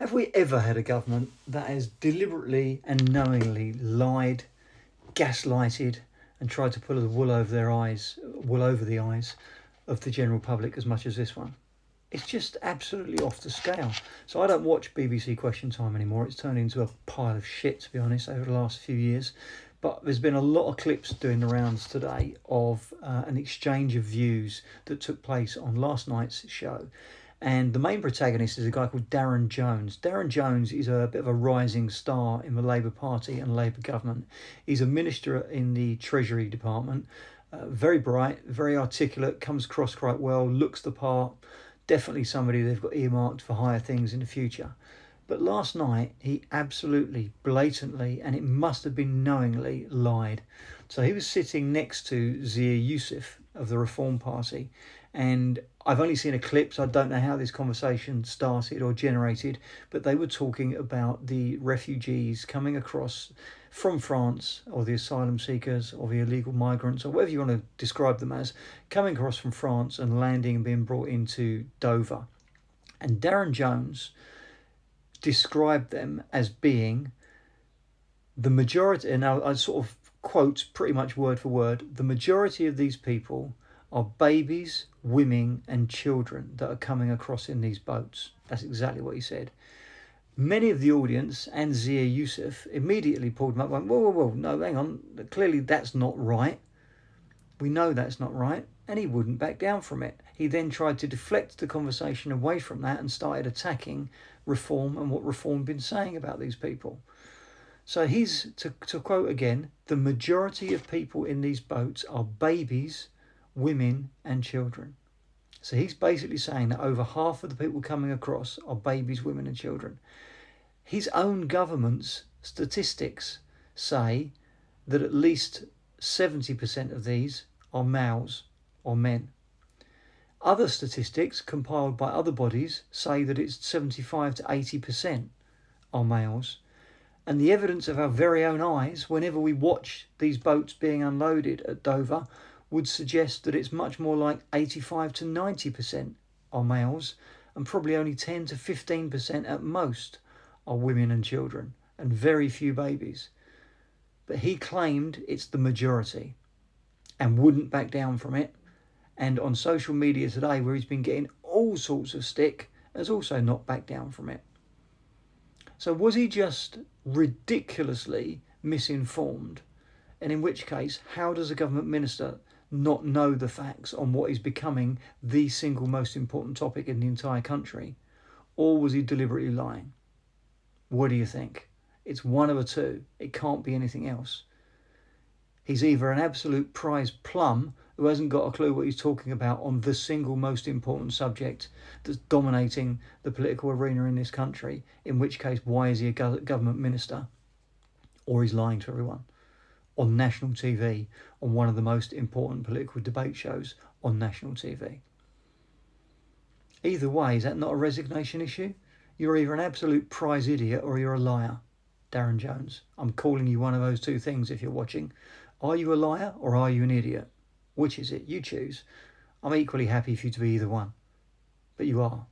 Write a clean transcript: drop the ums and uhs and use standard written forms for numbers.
Have we ever had a government that has deliberately and knowingly lied, gaslighted, and tried to pull the wool over the eyes of the general public as much as this one? It's just absolutely off the scale. So I don't watch BBC Question Time anymore. It's turned into a pile of shit, to be honest, over the last few years. But there's been a lot of clips doing the rounds today of an exchange of views that took place on last night's show. And the main protagonist is a guy called Darren Jones. Darren Jones is a bit of a rising star in the Labour Party and Labour government. He's a minister in the Treasury Department. Very bright, very articulate, comes across quite well, looks the part. Definitely somebody they've got earmarked for higher things in the future. But last night, he absolutely, blatantly, and it must have been knowingly, lied. So he was sitting next to Zia Youssef of the Reform Party, and I've only seen a clip, so I don't know how this conversation started or generated, but they were talking about the refugees coming across from France, or the asylum seekers, or the illegal migrants, or whatever you want to describe them as, coming across from France and landing and being brought into Dover. And Darren Jones described them as being the majority, and I sort of quote pretty much word for word, the majority of these people are babies, women and children that are coming across in these boats. That's exactly what he said. Many of the audience and Zia Youssef immediately pulled him up and went, whoa, no, hang on, clearly that's not right. We know that's not right. And he wouldn't back down from it. He then tried to deflect the conversation away from that and started attacking Reform and what Reform had been saying about these people. So he's, to quote again, the majority of people in these boats are babies, women and children. So he's basically saying that over half of the people coming across are babies, women and children. His own government's statistics say that at least 70% of these are males or men. Other statistics compiled by other bodies say that it's 75 to 80% are males. And the evidence of our very own eyes, whenever we watch these boats being unloaded at Dover, would suggest that it's much more like 85 to 90% are males, and probably only 10 to 15% at most are women and children, and very few babies. But he claimed it's the majority and wouldn't back down from it. And on social media today, where he's been getting all sorts of stick, has also not backed down from it. So was he just ridiculously misinformed? And in which case, how does a government minister not know the facts on what is becoming the single most important topic in the entire country? Or was he deliberately lying? What do you think? It's one of the two. It can't be anything else. He's either an absolute prize plum who hasn't got a clue what he's talking about on the single most important subject that's dominating the political arena in this country, in which case, why is he a government minister? Or he's lying to everyone on national TV, on one of the most important political debate shows on national TV. Either way, is that not a resignation issue? You're either an absolute prize idiot or you're a liar. Darren Jones, I'm calling you one of those two things if you're watching. Are you a liar or are you an idiot? Which is it? You choose. I'm equally happy for you to be either one. But you are.